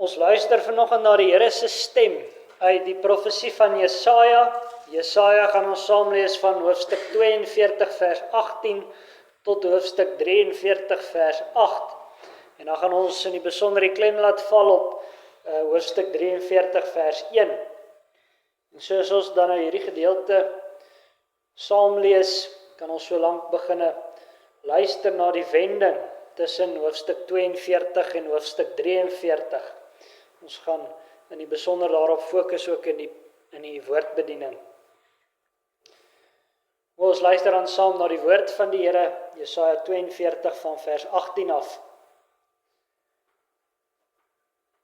Ons luister vanoggend na die Here se stem uit die profesie van Jesaja. Jesaja gaan ons saam lees van hoofstuk 42 vers 18 tot hoofstuk 43 vers 8. En dan gaan ons in die besonder die klem laat val op hoofstuk 43 vers 1. En soos ons dan nou hierdie gedeelte saam lees, kan ons so lank beginne luister na die wending tussen hoofstuk 42 en hoofstuk 43. Ons gaan in die besonder daarop fokus ook in die woordbediening. Ons luister dan saam na die woord van die Here, Jesaja 42 van vers 18 af.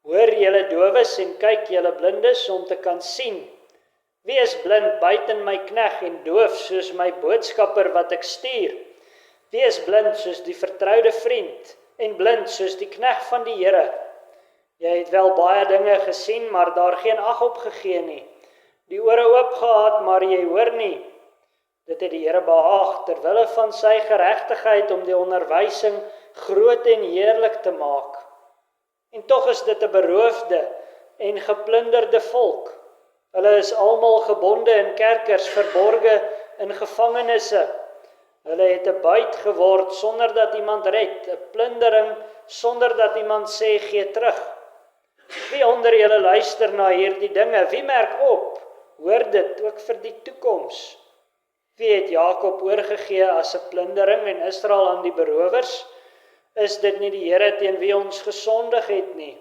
Hoor julle dowes en kyk julle blindes om te kan sien. Wie is blind buiten my knegg en doof soos my boodskapper wat ek stuur? Wie is blind soos die vertroude vriend en blind soos die knegg van die Here? Jy het wel baie dinge gesien, maar daar geen ag op gegee nie. Die ore oop gehad, maar jy hoor nie. Dit het die Here behaag, terwille van sy geregtigheid om die onderwysing groot en heerlik te maak. En tog is dit 'n beroofde en geplunderde volk. Hulle is almal gebonde in kerkers, verborge in gevangenisse. Hulle het 'n buit geword sonder dat iemand red, 'n plundering sonder dat iemand sê gee terug. Wie onder julle luister na hierdie dinge? Wie merk op? Hoor dit ook vir die toekoms. Wie het Jakob oorgegee as 'n plundering en Israel aan die berowers? Is dit nie die Here teen wie ons gesondig het nie?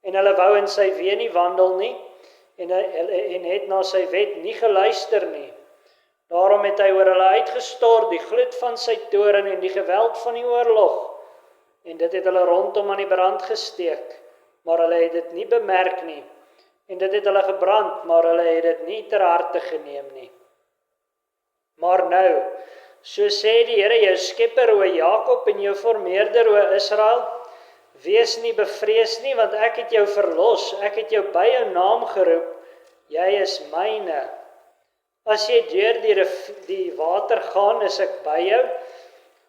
En hulle wou in sy weë nie wandel nie, en het na sy wet nie geluister nie. Daarom het hy oor hulle uitgestort die gloed van sy toorn en die geweld van die oorlog. En dit het hulle rondom aan die brand gesteek, maar hulle het dit nie bemerk nie. En dit het hulle gebrand, maar hulle het dit nie ter harte geneem nie. Maar nou, so sê die Here jou skepper, o Jakob, en jou formeerder, o Israel, wees nie bevrees nie, want ek het jou verlos, ek het jou by jou naam geroep, jy is myne. As jy deur die water gaan, is ek by jou,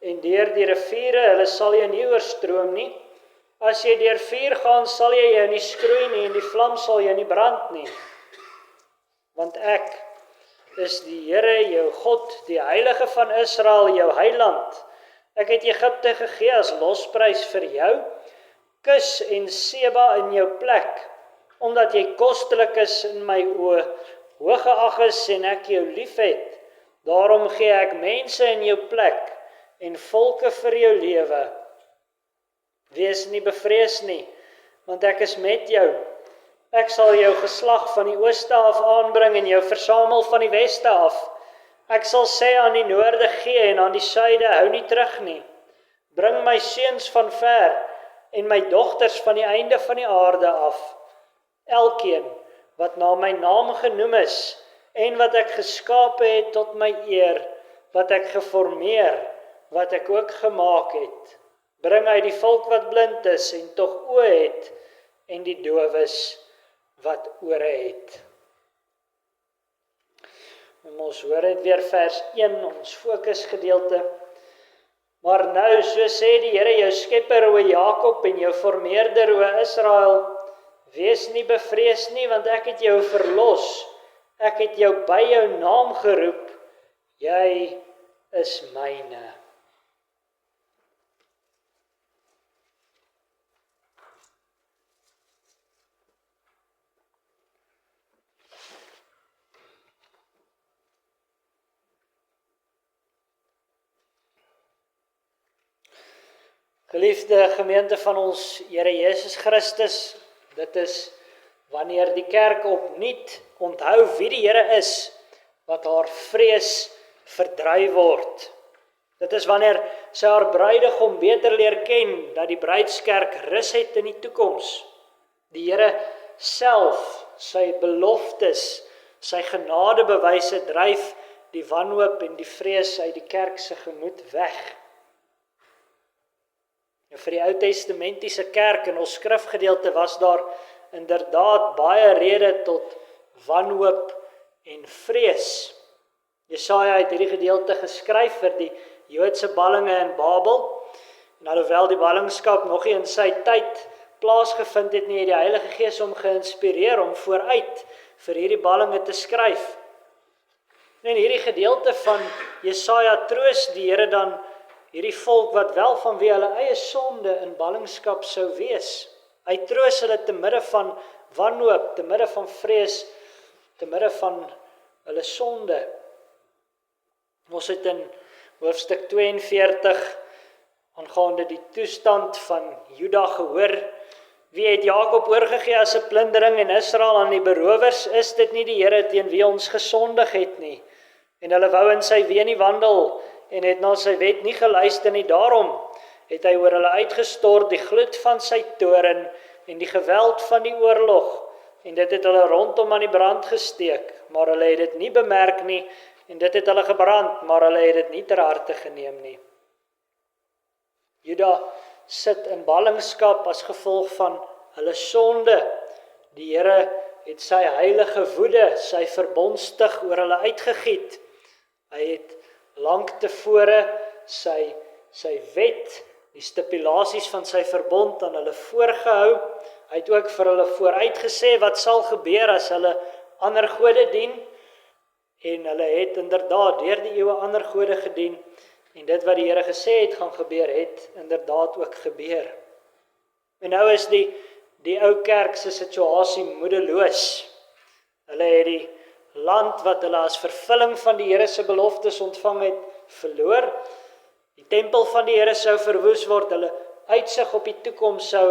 en deur die riviere, hulle sal jou nie oorstroom nie. As jy deur vuur gaan, sal jy jou nie skroei nie, en die vlam sal jou nie brand nie. Want ek is die Here, jou God, die Heilige van Israel, jou heiland. Ek het Egipte gegee as losprys vir jou, Kus en Seba in jou plek, omdat jy kostelik is in my oë, hooggeag is en ek jou liefhet. Daarom gee ek mense in jou plek en volke vir jou lewe. Wees nie bevrees nie, want ek is met jou. Ek sal jou geslag van die ooste af aanbring en jou versamel van die weste af. Ek sal sê aan die noorde gee en aan die suide hou nie terug nie. Bring my seuns van ver en my dogters van die einde van die aarde af. Elkeen wat na my naam genoem is en wat ek geskape het tot my eer, wat ek geformeer, wat ek ook gemaak het. Bring uit die volk wat blind is en tog oë het en die dowes wat ore het. Ons hoor dit weer vers 1, ons fokusgedeelte. Maar nou, so sê die Here jou skepper, o Jakob, en jou formeerder, o Israel, wees nie bevrees nie, want ek het jou verlos. Ek het jou by jou naam geroep. Jy is myne. Geliefde gemeente van ons Here Jesus Christus, dit is wanneer die kerk opnuut onthou wie die Here is, wat haar vrees verdryf word. Dit is wanneer sy haar bruidegom beter leer ken, dat die bruidskerk rus het in die toekoms. Die Here self, sy beloftes, sy genadebewyse dryf die wanhoop en die vrees uit die kerk se gemoed weg. En vir die Ou Testamentiese kerk in ons skrifgedeelte was daar inderdaad baie rede tot wanhoop en vrees. Jesaja het hierdie gedeelte geskryf vir die Joodse ballinge in Babel. En alhoewel die ballingskap nog nie in sy tyd plaasgevind het nie, het die Heilige Gees hom geïnspireer om vooruit vir hierdie ballinge te skryf. En in hierdie gedeelte van Jesaja troos die Here dan hierdie volk wat wel vanweë hulle eie sonde in ballingskap sou wees. Hy troos hulle te midde van wanhoop, te midde van vrees, te midde van hulle sonde. Ons het in hoofstuk 42 aangaande die toestand van Juda gehoor. Wie het Jakob oorgegee as 'n plundering en Israel aan die berowers? Is dit nie die Here teen wie ons gesondig het nie? En hulle wou in sy weë nie wandel en het na sy wet nie geluister nie. Daarom het hy oor hulle uitgestort die gloed van sy toorn en die geweld van die oorlog. En dit het hulle rondom aan die brand gesteek, maar hulle het dit nie bemerk nie. En dit het hulle gebrand, maar hulle het dit nie ter harte geneem nie. Juda sit in ballingskap as gevolg van hulle sonde. Die Here het sy heilige woede, sy verbondstig oor hulle uitgegiet. Hy het lank tevore sy wet, die stipulasies van sy verbond aan hulle voorgehou. Hy het ook vir hulle vooruit gesê wat sal gebeur as hulle ander gode dien. En hulle het inderdaad deur die eeue ander gode gedien. En dit wat die Here gesê het gaan gebeur, het inderdaad ook gebeur. En nou is die ou kerk se situasie moedeloos. Hulle het die land wat hulle as vervulling van die Here se beloftes ontvang het, verloor. Die tempel van die Here sou verwoes word. Hulle uitsig op die toekoms sou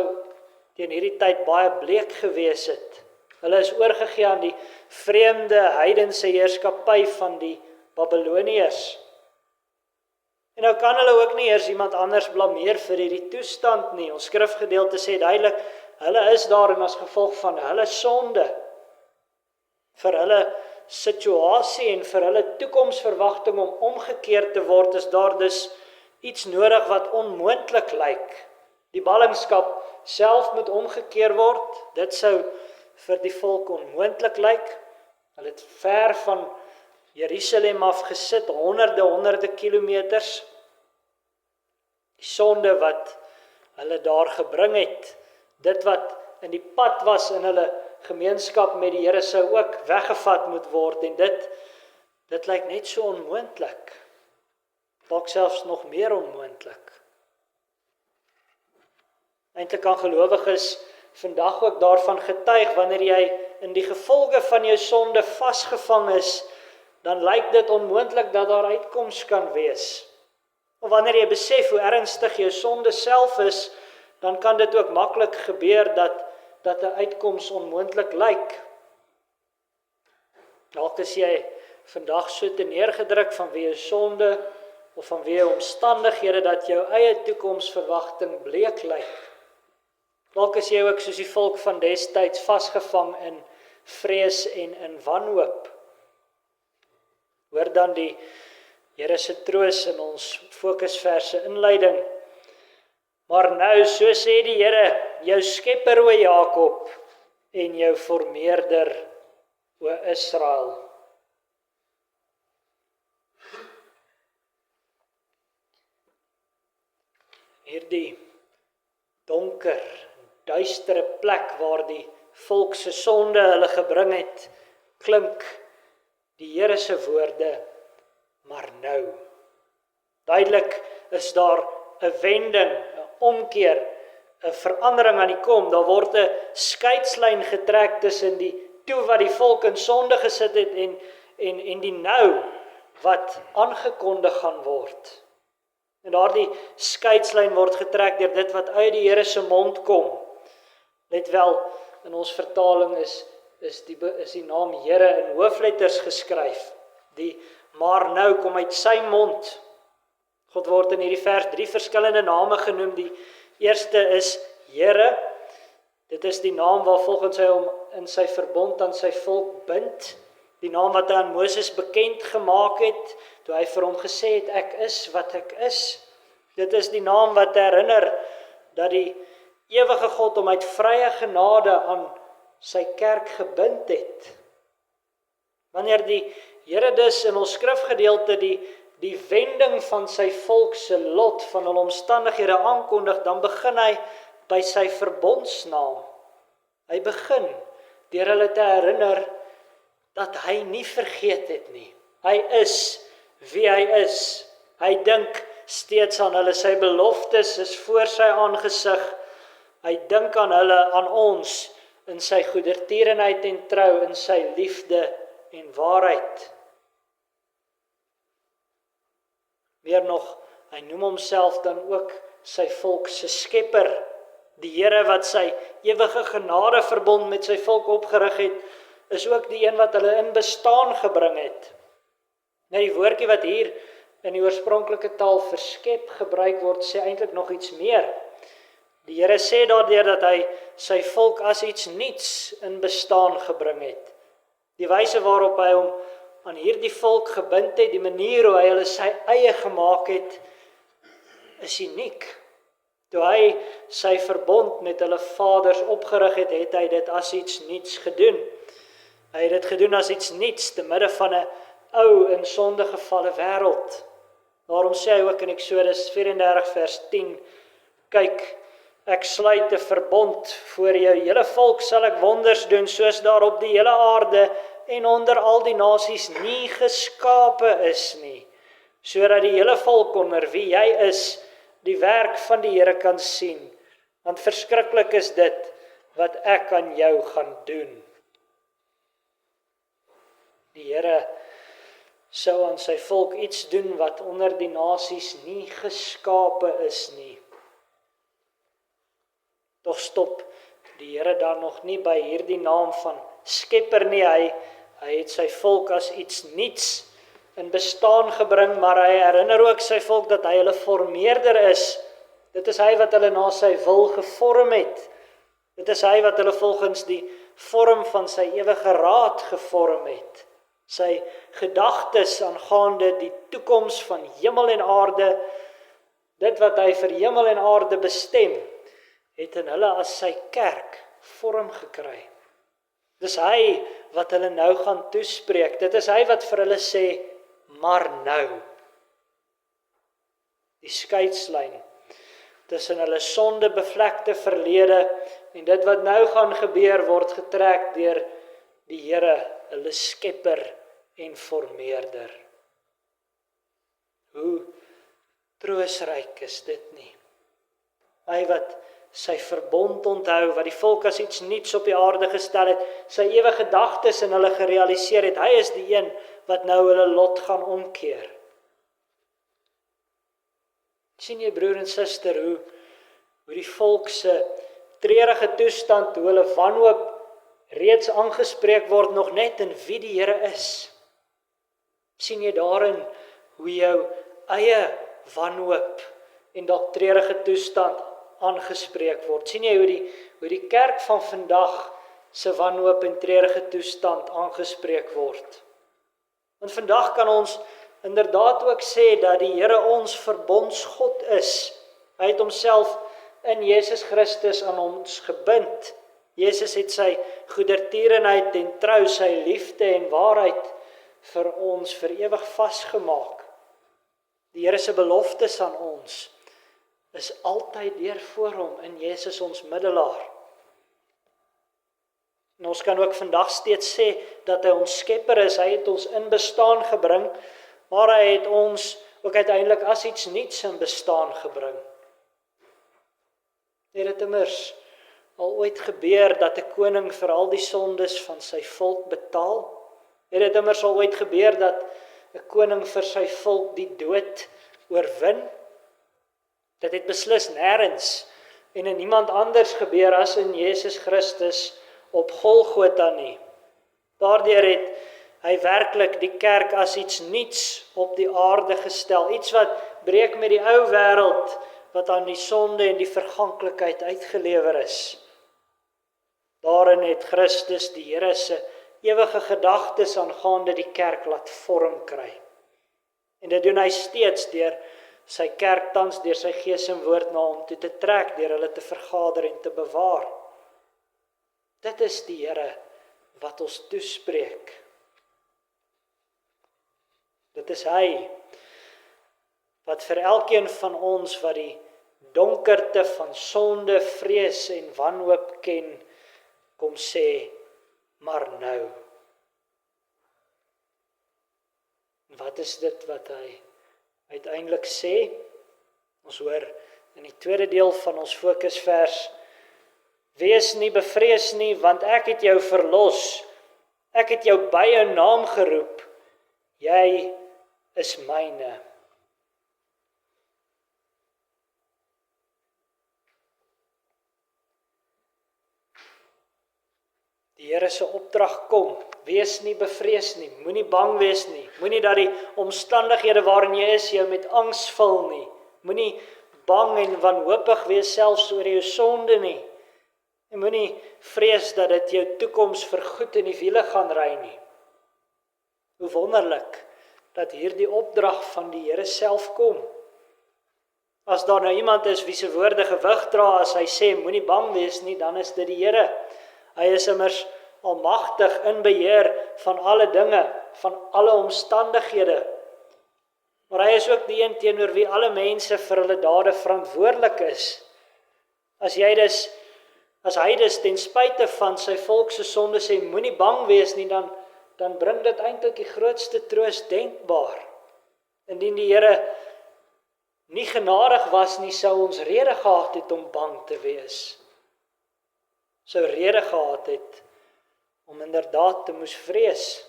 teen hierdie tyd baie bleek gewees het. Hulle is oorgegee aan die vreemde heidense heerskappy van die Babiloniërs. En nou kan hulle ook nie eers iemand anders blameer vir hierdie toestand nie. Ons skrifgedeelte sê duidelik, hulle is daarin as gevolg van hulle sonde. Vir hulle situasie en vir hulle toekomsverwagting om omgekeer te word, is daar dus iets nodig wat onmoontlik lyk. Die ballingskap self moet omgekeer word. Dit sou vir die volk onmoontlik lyk. Hulle het ver van Jerusalem af gesit, honderde kilometers. Die sonde wat hulle daar gebring het, dit wat in die pad was in hulle gemeenskap met die Here sou ook weggevat moet word. En dit lyk net so onmoontlik. Dalk selfs nog meer onmoontlik. Eintlik kan gelowiges vandag ook daarvan getuig, wanneer jy in die gevolge van jou sonde vasgevang is, dan lyk dit onmoontlik dat daar uitkoms kan wees. Of wanneer jy besef hoe ernstig jou sonde self is, dan kan dit ook maklik gebeur dat 'n uitkoms onmoontlik lyk. Dalk is jy vandag so te neergedruk vanweë jou sonde of vanweë omstandighede dat jou eie toekomsverwagting bleek lyk. Dalk is jy ook soos die volk van destyds vasgevang in vrees en in wanhoop. Hoor dan die Here se troos in ons fokusverse inleiding. Maar nou, so sê die Here, jou skepper o Jakob en jou formeerder o Israel. Hierdie donker, duistere plek waar die volk se sonde hulle gebring het, klink die Here se woorde, maar nou. Duidelik is daar 'n wending, 'n omkeer, 'n verandering aan die kom. Daar word 'n skeidslyn getrek tussen die toe wat die volk in sonde gesit het en die nou wat aangekondig gaan word. En daardie skeidslyn word getrek deur dit wat uit die Here se mond kom. Let wel, in ons vertaling is die naam Here in hoofletters geskryf. Die maar nou kom uit sy mond. God word in hierdie vers 3 verskillende name genoem. Die eerste is Here. Dit is die naam waar volgens hy hom in sy verbond aan sy volk bind. Die naam wat hy aan Moses bekend gemaak het, toe hy vir hom gesê het, ek is wat ek is. Dit is die naam wat herinner dat die ewige God hom uit vrye genade aan sy kerk gebind het. Wanneer die Here dus in ons skrifgedeelte die wending van sy volk se lot, van hulle omstandighede aankondig, dan begin hy by sy verbondsnaam. Hy begin deur hulle te herinner dat hy nie vergeet het nie. Hy is wie hy is. Hy dink steeds aan hulle, sy beloftes is voor sy aangesig. Hy dink aan hulle, aan ons, in sy goedertierenheid en trou, in sy liefde en waarheid. Meer nog, hy noem homself dan ook sy volk se skepper. Die Here wat sy ewige genadeverbond met sy volk opgerig het, is ook die een wat hulle in bestaan gebring het. Nou die woordjie wat hier in die oorspronklike taal vir skep gebruik word, sê eintlik nog iets meer. Die Here sê daardeur dat hy sy volk as iets niets in bestaan gebring het. Die wyse waarop hy hom aan hierdie volk gebind het, die manier hoe hy hulle sy eie gemaak het, is uniek. Toe hy sy verbond met hulle vaders opgerig het, het hy dit as iets niets gedoen. Hy het dit gedoen as iets niets, te midde van 'n ou en sonde gevalle wêreld. Daarom sê hy ook in Eksodus 34 vers 10, kyk, ek sluit 'n verbond voor jou hele volk sal ek wonders doen, soos daar op die hele aarde en onder al die nasies nie geskape is nie, sodat die hele volk onder wie jy is, die werk van die Here kan sien, want verskriklik is dit wat ek aan jou gaan doen. Die Here sou aan sy volk iets doen wat onder die nasies nie geskape is nie. Tog stop die Here dan nog nie by hierdie naam van skepper nie. Hy het sy volk as iets niets in bestaan gebring, maar hy herinner ook sy volk dat hy hulle formeerder is. Dit is hy wat hulle na sy wil gevorm het. Dit is hy wat hulle volgens die vorm van sy ewige raad gevorm het. Sy gedagtes aangaande die toekoms van hemel en aarde, dit wat hy vir hemel en aarde bestem, het in hulle as sy kerk vorm gekry. Dis hy wat hulle nou gaan toespreek. Dit is hy wat vir hulle sê, maar nou. Die skeidslyn tussen hulle sondebevlekte verlede en dit wat nou gaan gebeur, word getrek deur die Here, hulle skepper en formeerder. Hoe troosryk is dit nie? Hy wat sy verbond onthou, wat die volk as iets niets op die aarde gestel het, sy ewige gedagtes in hulle gerealiseer het, hy is die een wat nou hulle lot gaan omkeer. Sien jy broer en suster, hoe die volk se treurige toestand, hoe hulle wanhoop reeds aangespreek word nog net in wie die Here is. Sien jy daarin hoe jou eie wanhoop en dalk treurige toestand aangespreek word. Sien jy hoe die kerk van vandag se wanhoop en treurige toestand aangespreek word. Want vandag kan ons inderdaad ook sê dat die Here ons verbondsgod is. Hy het homself in Jesus Christus aan ons gebind. Jesus het sy goedertierenheid en trou, sy liefde en waarheid vir ons vir ewig vasgemaak. Die Here se beloftes aan ons is altyd deur voor hom in Jesus ons middelaar. En ons kan ook vandag steeds sê dat hy ons skepper is, hy het ons in bestaan gebring, maar hy het ons ook uiteindelik as iets niets in bestaan gebring. Het dit immers al ooit gebeur dat 'n koning vir al die sondes van sy volk betaal? Het dit immers al ooit gebeur dat 'n koning vir sy volk die dood oorwin? Dit het beslis nêrens en in niemand anders gebeur as in Jesus Christus op Golgotha nie. Daardeur het hy werklik die kerk as iets niets op die aarde gestel, iets wat breek met die ou wêreld wat aan die sonde en die verganklikheid uitgelewer is. Daarin het Christus die Here se ewige gedagtes aangaande die kerk laat vorm kry. En dit doen hy steeds deur sy kerk tans deur sy gees en woord na hom toe te trek, deur hulle te vergader en te bewaar. Dit is die Here wat ons toespreek. Dit is hy wat vir elkeen van ons wat die donkerte van sonde, vrees en wanhoop ken, kom sê, maar nou. Wat is dit wat hy uiteindelik sê? Ons hoor in die tweede deel van ons fokusvers, wees nie bevrees nie, want ek het jou verlos. Ek het jou by 'n naam geroep. Jy is myne. Die Here se opdrag kom, wees nie bevrees nie, moenie bang wees nie, moenie dat die omstandighede waarin jy is jou met angs vul nie, moenie bang en wanhoopig wees selfs oor jou sonde nie, en moenie vrees dat dit jou toekoms vergoed in die wiele gaan ry nie. Hoe wonderlik dat hierdie opdrag van die Here self kom. As daar nou iemand is wie se woorde gewig dra as hy sê moenie bang wees nie, dan is dit die Here. Hy is immers almagtig in beheer van alle dinge, van alle omstandighede. Maar hy is ook die een teenoor wie alle mense vir hulle dade verantwoordelik is. As hy dus ten spyte van sy volk se sonde sê moenie bang wees nie, dan bring dit eintlik die grootste troos denkbaar. Indien die Here nie genadig was nie, sou ons rede gehad het om bang te wees. Sou rede gehad het om inderdaad te moes vrees.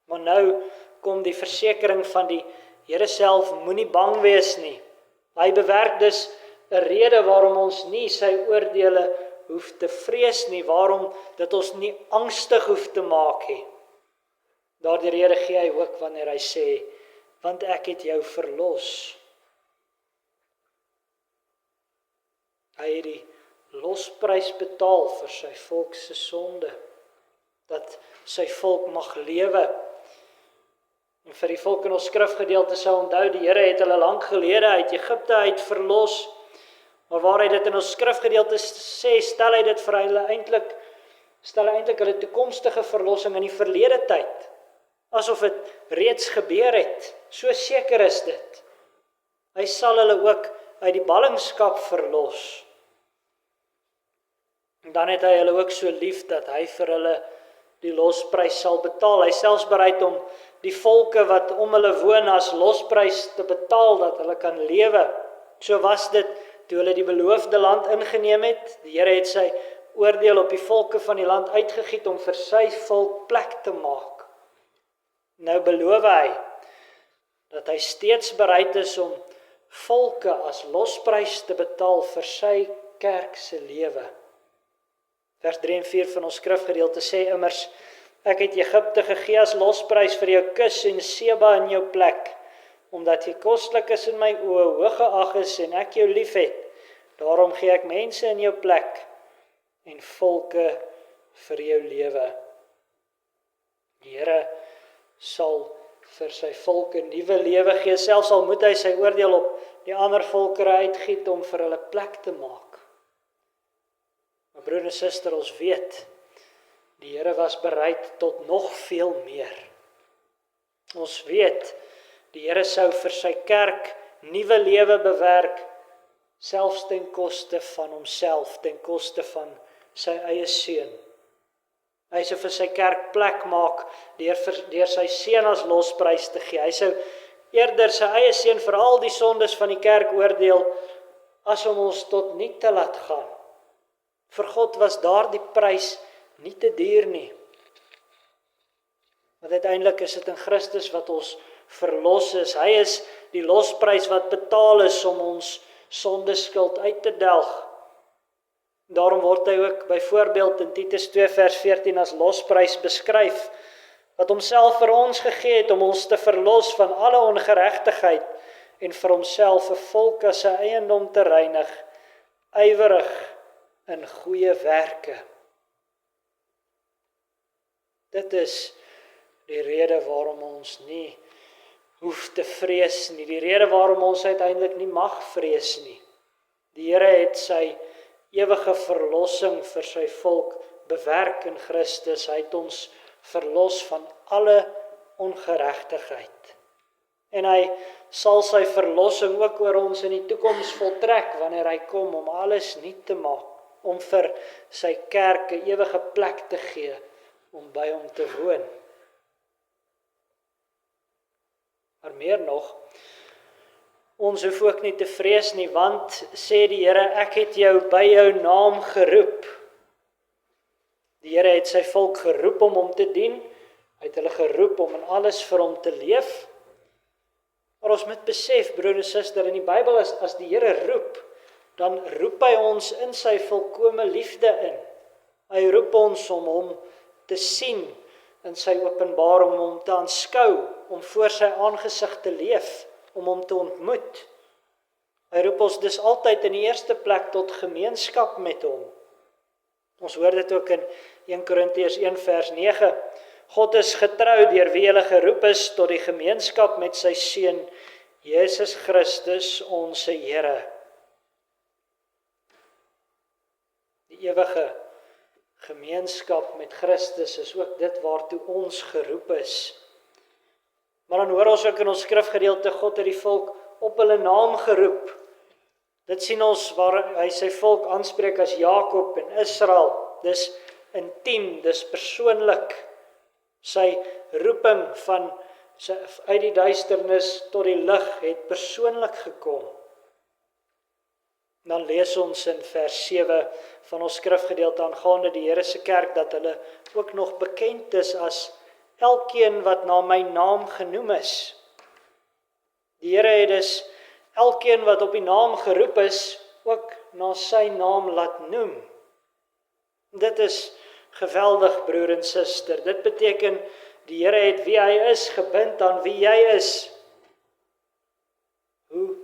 Maar nou kom die versekering van die Here self, moenie bang wees nie. Hy bewerk dus 'n rede waarom ons nie sy oordeele hoef te vrees nie, waarom dit ons nie angstig hoef te maak nie. Daardie rede gee hy ook wanneer hy sê, want ek het jou verlos. Hy het die losprys betaal vir sy volk se sonde, dat sy volk mag lewe. En vir die volk in ons skrifgedeelte sou onthou, die Here het hulle lank gelede uit Egipte uit verlos, maar waar hy dit in ons skrifgedeelte sê, stel hy eintlik hulle toekomstige verlossing in die verlede tyd, asof dit reeds gebeur het. So seker is dit. Hy sal hulle ook uit die ballingskap verlos. En dan het hy hulle ook so lief dat hy vir hulle die losprys sal betaal. Hy is selfs bereid om die volke wat om hulle woon as losprys te betaal, dat hulle kan lewe. So was dit toe hulle die beloofde land ingeneem het. Die Here het sy oordeel op die volke van die land uitgegiet om vir sy volk plek te maak. Nou beloof hy dat hy steeds bereid is om volke as losprys te betaal vir sy kerk se lewe. Vers 3 en 4 van ons skrifgedeelte sê immers, ek het Egipte gegee as losprys vir jou kus en Seba in jou plek, omdat jy koslik is in my oë, hoog geag is en ek jou lief het. Daarom gee ek mense in jou plek en volke vir jou lewe. Die Here sal vir sy volke nuwe lewe gee, selfs al moet hy sy oordeel op die ander volkere uitgiet om vir hulle plek te maak. Maar broer en suster, ons weet, die Here was bereid tot nog veel meer. Ons weet, die Here sou vir sy kerk nuwe lewe bewerk, selfs ten koste van homself, ten koste van sy eie seun. Hy sou vir sy kerk plek maak deur sy seun as losprys te gee. Hy sou eerder sy eie seun vir al die sondes van die kerk oordeel, as om ons tot niet te laat gaan. Vir God was daardie prys nie te duur nie. Want uiteindelik is dit in Christus wat ons verlos is. Hy is die losprys wat betaal is om ons sondeskuld uit te delg. Daarom word hy ook byvoorbeeld in Titus 2 vers 14 as losprys beskryf, wat homself vir ons gegee het om ons te verlos van alle ongeregtigheid en vir homself 'n volk as sy eiendom te reinig, ywerig in goeie werke. Dit is die rede waarom ons nie hoef te vrees nie, die rede waarom ons uiteindelik nie mag vrees nie. Die Here het sy ewige verlossing vir sy volk bewerk in Christus. Hy het ons verlos van alle ongeregtigheid. En hy sal sy verlossing ook oor ons in die toekoms voltrek wanneer hy kom om alles nuut te maak, om vir sy kerk 'n ewige plek te gee om by hom te woon. Maar meer nog, ons hoef ook nie te vrees nie, want sê die Here, ek het jou by jou naam geroep. Die Here het sy volk geroep om hom te dien, hy het hulle geroep om in alles vir hom te leef. Maar ons moet besef, broer en suster, in die Bybel as die Here roep, dan roep hy ons in sy volkome liefde in. Hy roep ons om hom te sien in sy openbaring, om hom te aanskou, om voor sy aangesig te leef, om hom te ontmoet. Hy roep ons dus altyd in die eerste plek tot gemeenskap met hom. Ons hoor dit ook in 1 Korintiërs 1 vers 9. God is getrou deur wie hulle geroep is tot die gemeenskap met sy Seun, Jesus Christus, ons Here. Die ewige gemeenskap met Christus is ook dit waartoe ons geroep is. Maar dan hoor ons ook in ons skrifgedeelte, God het die volk op hulle naam geroep. Dit sien ons waar hy sy volk aanspreek as Jakob en Israel. Dis intiem, dis persoonlik. Sy roeping uit die duisternis tot die lig het persoonlik gekom. Dan lees ons in vers 7 van ons skrifgedeelte aangaande die Here se kerk dat hulle ook nog bekend is as elkeen wat na my naam genoem is. Die Here het dus elkeen wat op die naam geroep is, ook na sy naam laat noem. Dit is geweldig, broer en suster. Dit beteken, die Here het wie hy is gebind aan wie jy is. Hoe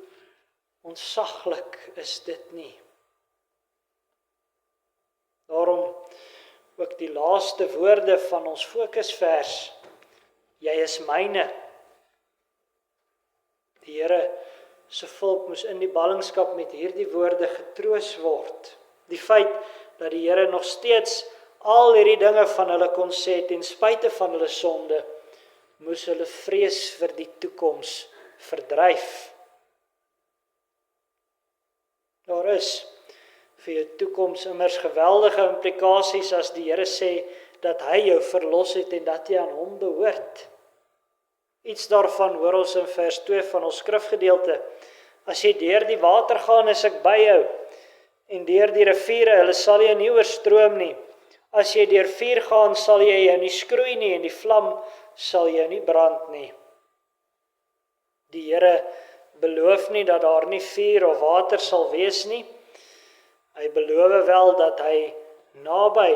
ontsaglik is dit nie? Daarom ook die laaste woorde van ons fokusvers. Jy is myne. Die Here se volk moes in die ballingskap met hierdie woorde getroos word. Die feit dat die Here nog steeds al hierdie dinge van hulle kon sê, ten spyte van hulle sonde, moes hulle vrees vir die toekoms verdryf. Daar is vir jou toekoms immers geweldige implikasies as die Here sê dat hy jou verlos het en dat jy aan hom behoort. Iets daarvan hoor ons in vers 2 van ons skrifgedeelte. As jy deur die water gaan, is ek by jou, en deur die riviere, hulle sal jy nie oorstroom nie. As jy deur vuur gaan, sal jy jou nie skroei nie, en die vlam sal jou nie brand nie. Die Here beloof nie dat daar nie vuur of water sal wees nie. Hy beloof wel dat hy naby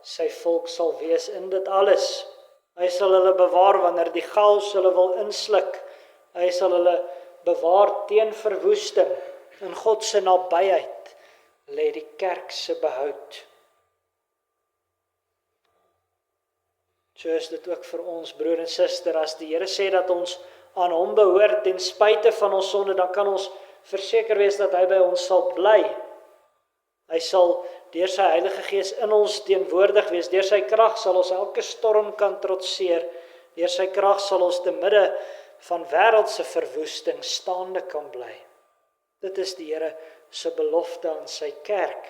sy volk sal wees in dit alles. Hy sal hulle bewaar wanneer die chaos hulle wil insluk. Hy sal hulle bewaar teen verwoesting. In God se nabyheid lê die kerk se behoud. So is dit ook vir ons, broer en suster, as die Here sê dat ons aan hom behoort ten spyte van ons sonde, dan kan ons verseker wees dat hy by ons sal bly. Hy sal deur sy Heilige Gees in ons teenwoordig wees. Deur sy krag sal ons elke storm kan trotseer. Deur sy krag sal ons te midde van wêreldse verwoesting staande kan bly. Dit is die Here se belofte aan sy kerk.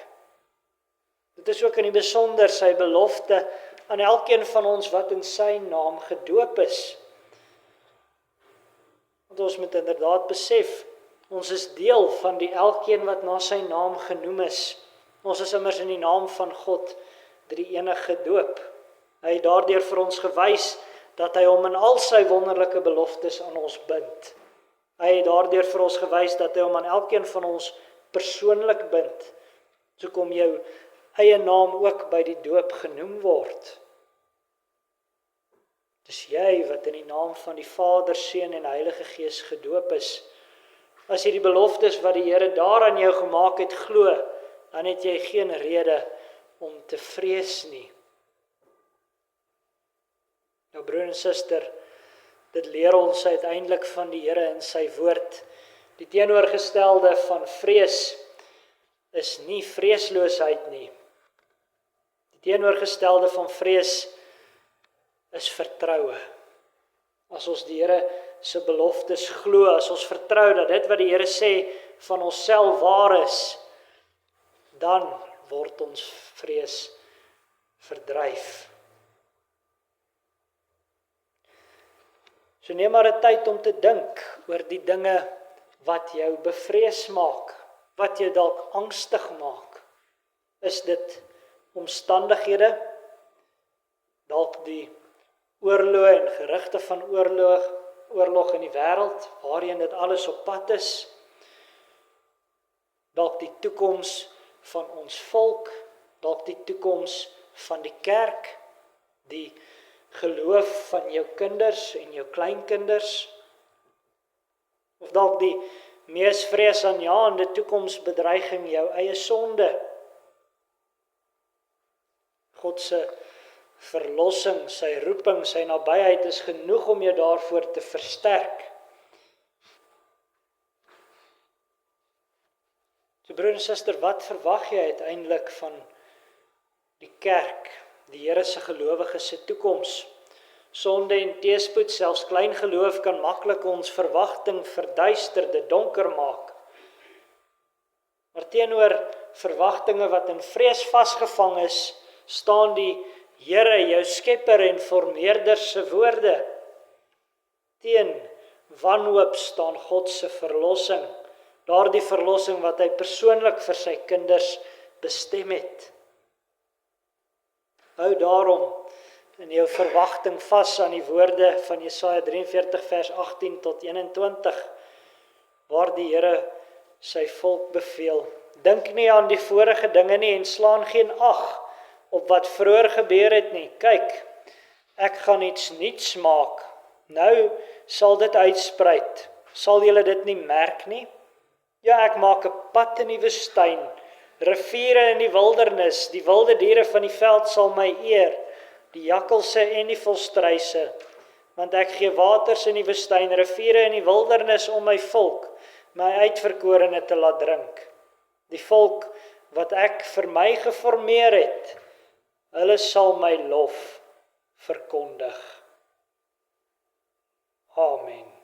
Dit is ook in die besonder sy belofte aan elkeen van ons wat in sy naam gedoop is. Want ons moet inderdaad besef, ons is deel van die elkeen wat na sy naam genoem is. Ons is immers in die naam van God drie-enig gedoop. Hy het daardeur vir ons gewys dat hy hom in al sy wonderlike beloftes aan ons bind. Hy het daardeur vir ons gewys dat hy hom aan elkeen van ons persoonlik bind. So kom jou eie naam ook by die doop genoem word. Dis jy wat in die naam van die Vader, Seun en Heilige Gees gedoop is. As jy die beloftes wat die Here daar aan jou gemaak het glo, dan het jy geen rede om te vrees nie. Nou broer en suster, dit leer ons uiteindelik van die Here in sy woord. Die teenoorgestelde van vrees is nie vreesloosheid nie. Die teenoorgestelde van vrees is vertroue. As ons die Here se beloftes glo, as ons vertrou dat dit wat die Here sê van onsself waar is, dan word ons vrees verdryf. So neem maar 'n tyd om te dink oor die dinge wat jou bevrees maak, wat jou dalk angstig maak. Is dit omstandighede, dalk die oorloë en gerugte van oorlog in die wêreld, waarheen dit alles op pad is, dalk die toekoms van ons volk, dalk die toekoms van die kerk, die geloof van jou kinders en jou kleinkinders, of dalk die mees vreesaanjaende toekomsbedreiging, jou eie sonde. God se verlossing, sy roeping, sy nabyheid is genoeg om jou daarvoor te versterk. So broer en suster, wat verwag jy uiteindelik van die kerk, die Here se gelowiges se toekoms? Sonde en teëspoed, selfs klein geloof kan maklik ons verwagting verduister, dit donker maak. Maar teenoor verwagtinge wat in vrees vasgevang is, staan die Here, jou skepper en vormeerder se woorde. Teen wanhoop staan God se verlossing, daardie verlossing wat hy persoonlik vir sy kinders bestem het. Hou daarom in jou verwagting vas aan die woorde van Jesaja 43 vers 18 tot 21, waar die Here sy volk beveel: dink nie aan die vorige dinge nie en slaan geen ag op wat vroeër gebeur het nie. Kyk, ek gaan iets nuuts maak. Nou sal dit uitspruit. Sal julle dit nie merk nie? Ja, ek maak 'n pad in die woestyn, riviere in die wildernis, die wilde diere van die veld sal my eer, die jakkalse en die volstruise, want ek gee waters in die woestyn, riviere in die wildernis om my volk, my uitverkorene te laat drink. Die volk wat ek vir my geformeer het, hulle sal my lof verkondig. Amen.